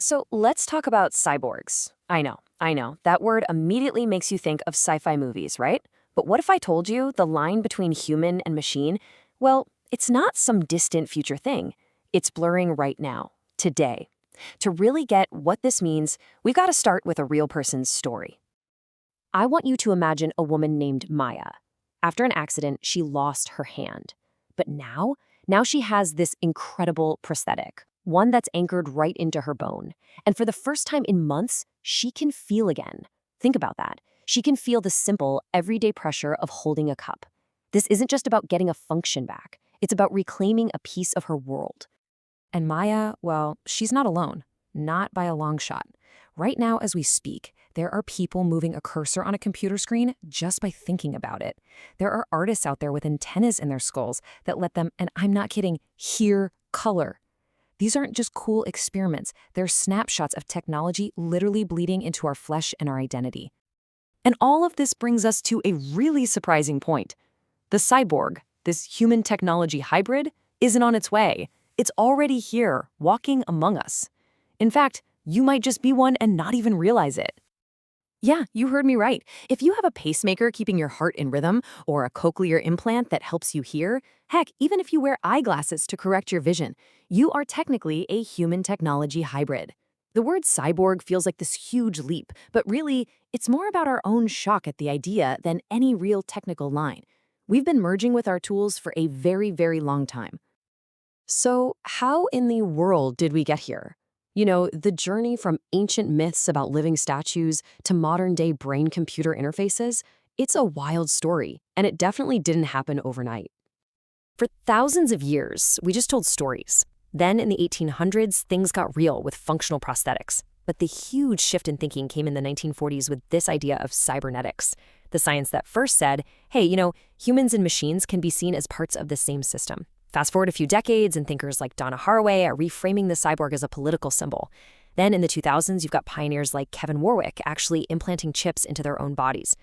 So let's talk about cyborgs. I know. That word immediately makes you think of sci-fi movies, right? But what if I told you the line between human and machine, well, it's not some distant future thing. It's blurring right now, today. To really get what this means, we've got to start with a real person's story. I want you to imagine a woman named Maya. After an accident, she lost her hand. But now she has this incredible prosthetic, one that's anchored right into her bone. And for the first time in months, she can feel again. Think about that. She can feel the simple, everyday pressure of holding a cup. This isn't just about getting a function back. It's about reclaiming a piece of her world. And Maya, well, she's not alone. Not by a long shot. Right now, as we speak, there are people moving a cursor on a computer screen just by thinking about it. There are artists out there with antennas in their skulls that let them, and I'm not kidding, hear color. These aren't just cool experiments. They're snapshots of technology literally bleeding into our flesh and our identity. And all of this brings us to a really surprising point. The cyborg, this human-technology hybrid, isn't on its way. It's already here, walking among us. In fact, you might just be one and not even realize it. Yeah, you heard me right. If you have a pacemaker keeping your heart in rhythm, or a cochlear implant that helps you hear, heck, even if you wear eyeglasses to correct your vision, you are technically a human-technology hybrid. The word cyborg feels like this huge leap, but really, it's more about our own shock at the idea than any real technical line. We've been merging with our tools for a very, very long time. So how in the world did we get here? You know, the journey from ancient myths about living statues to modern-day brain-computer interfaces, it's a wild story, and it definitely didn't happen overnight. For thousands of years, we just told stories. Then in the 1800s, things got real with functional prosthetics. But the huge shift in thinking came in the 1940s with this idea of cybernetics, the science that first said, hey, humans and machines can be seen as parts of the same system. Fast forward a few decades, and thinkers like Donna Haraway are reframing the cyborg as a political symbol. Then in the 2000s, you've got pioneers like Warwick actually implanting chips into their own bodies.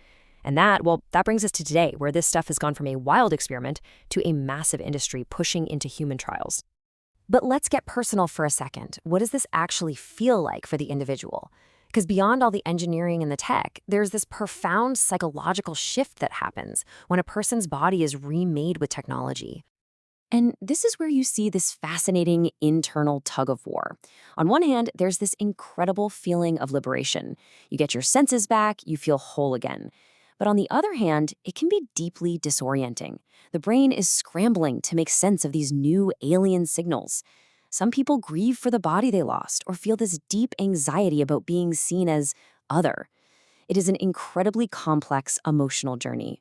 And that brings us to today, where this stuff has gone from a wild experiment to a massive industry pushing into human trials. But let's get personal for a second. What does this actually feel like for the individual? Because beyond all the engineering and the tech, there's this profound psychological shift that happens when a person's body is remade with technology. And this is where you see this fascinating internal tug of war. On one hand, there's this incredible feeling of liberation. You get your senses back, you feel whole again. But on the other hand, it can be deeply disorienting. The brain is scrambling to make sense of these new alien signals. Some people grieve for the body they lost or feel this deep anxiety about being seen as other. It is an incredibly complex emotional journey.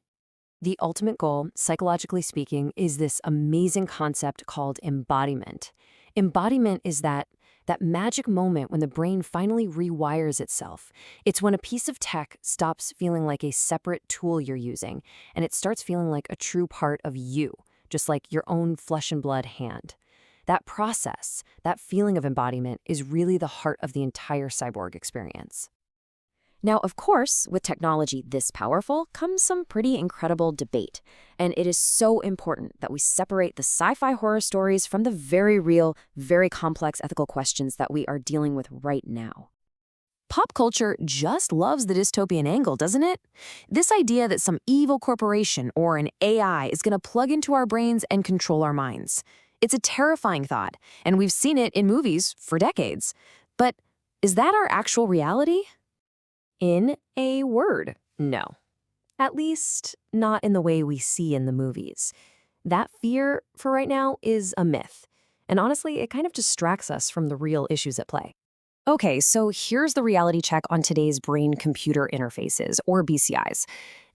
The ultimate goal, psychologically speaking, is this amazing concept called embodiment. Embodiment is that magic moment when the brain finally rewires itself. It's when a piece of tech stops feeling like a separate tool you're using, and it starts feeling like a true part of you, just like your own flesh and blood hand. That process, that feeling of embodiment, is really the heart of the entire cyborg experience. Now, of course, with technology this powerful comes some pretty incredible debate. And it is so important that we separate the sci-fi horror stories from the very real, very complex ethical questions that we are dealing with right now. Pop culture just loves the dystopian angle, doesn't it? This idea that some evil corporation or an AI is going to plug into our brains and control our minds. It's a terrifying thought, and we've seen it in movies for decades. But is that our actual reality? In a word, no. At least, not in the way we see in the movies. That fear, for right now, is a myth. And honestly, it kind of distracts us from the real issues at play. Okay, so here's the reality check on today's brain-computer interfaces, or BCIs.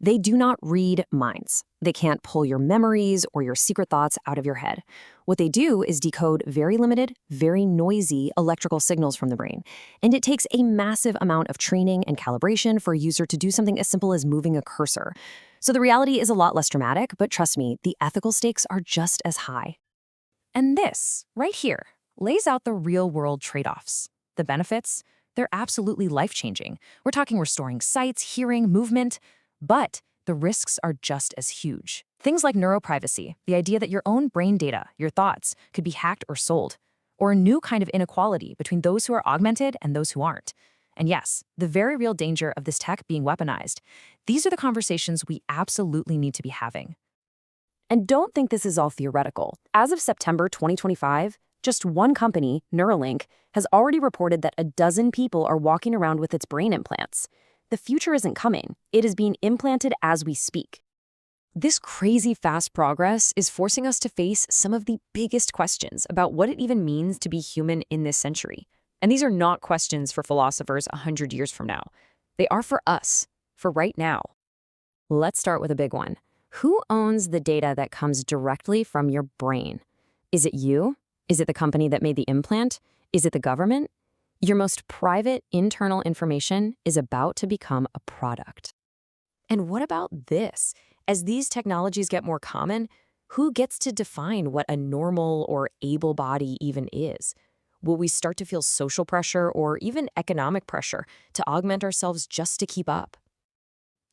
They do not read minds. They can't pull your memories or your secret thoughts out of your head. What they do is decode very limited, very noisy electrical signals from the brain. And it takes a massive amount of training and calibration for a user to do something as simple as moving a cursor. So the reality is a lot less dramatic, but trust me, the ethical stakes are just as high. And this, right here, lays out the real-world trade-offs. The benefits, they're absolutely life-changing. We're talking restoring sight, hearing, movement, but the risks are just as huge. Things like neuroprivacy, the idea that your own brain data, your thoughts, could be hacked or sold. or a new kind of inequality between those who are augmented and those who aren't. And yes, the very real danger of this tech being weaponized. These are the conversations we absolutely need to be having. And don't think this is all theoretical. As of September 2025, just one company, Neuralink, has already reported that 12 people are walking around with its brain implants. The future isn't coming. It is being implanted as we speak. This crazy fast progress is forcing us to face some of the biggest questions about what it even means to be human in this century. And these are not questions for philosophers 100 years from now. They are for us, for right now. Let's start with a big one. Who owns the data that comes directly from your brain? Is it you? Is it the company that made the implant? Is it the government? Your most private internal information is about to become a product. And what about this? As these technologies get more common, who gets to define what a normal or able body even is? Will we start to feel social pressure or even economic pressure to augment ourselves just to keep up?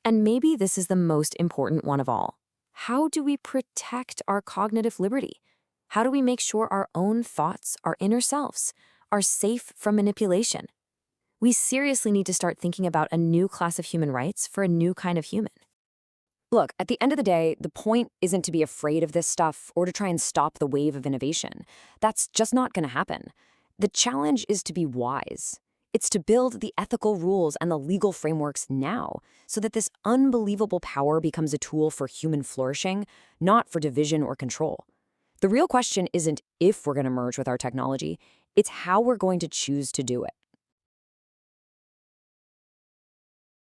And maybe this is the most important one of all. How do we protect our cognitive liberty? How do we make sure our own thoughts, our inner selves, are safe from manipulation? We seriously need to start thinking about a new class of human rights for a new kind of human. Look, at the end of the day, the point isn't to be afraid of this stuff or to try and stop the wave of innovation. That's just not going to happen. The challenge is to be wise. It's to build the ethical rules and the legal frameworks now so that this unbelievable power becomes a tool for human flourishing, not for division or control. The real question isn't if we're going to merge with our technology, it's how we're going to choose to do it.